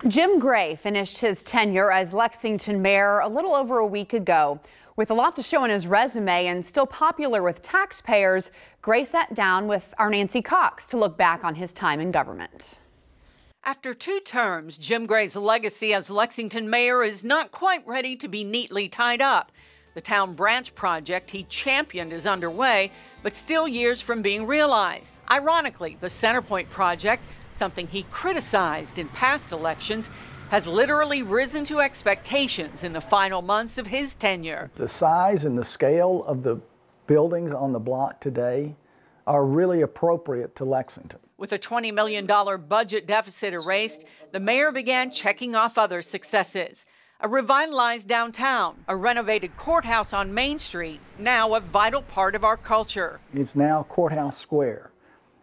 Jim Gray finished his tenure as Lexington mayor a little over a week ago. With a lot to show on his resume and still popular with taxpayers, Gray sat down with our Nancy Cox to look back on his time in government. After 2 terms, Jim Gray's legacy as Lexington mayor is not quite ready to be neatly tied up. The town branch project he championed is underway, but still years from being realized. Ironically, the Centerpoint project, something he criticized in past elections, has literally risen to expectations in the final months of his tenure. The size and the scale of the buildings on the block today are really appropriate to Lexington. With a $20 million budget deficit erased, the mayor began checking off other successes. A revitalized downtown, a renovated courthouse on Main Street, now a vital part of our culture. It's now Courthouse Square,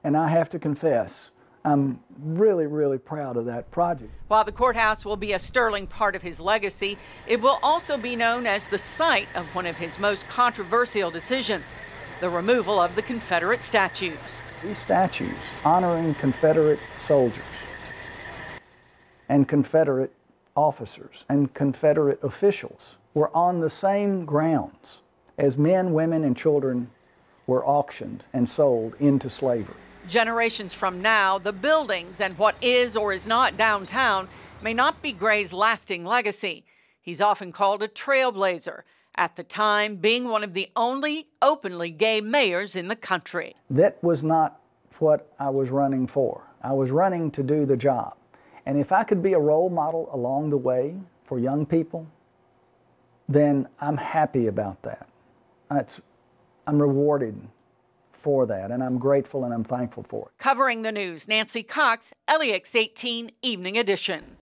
and I have to confess, I'm really proud of that project. While the courthouse will be a sterling part of his legacy, it will also be known as the site of one of his most controversial decisions, the removal of the Confederate statues. These statues honoring Confederate soldiers and Confederate officers and Confederate officials were on the same grounds as men, women, and children were auctioned and sold into slavery. Generations from now, the buildings and what is or is not downtown may not be Gray's lasting legacy. He's often called a trailblazer, at the time being one of the only openly gay mayors in the country. That was not what I was running for. I was running to do the job. And if I could be a role model along the way for young people, then I'm happy about that. I'm rewarded for that, and I'm grateful and I'm thankful for it. Covering the news, Nancy Cox, LEX 18 Evening Edition.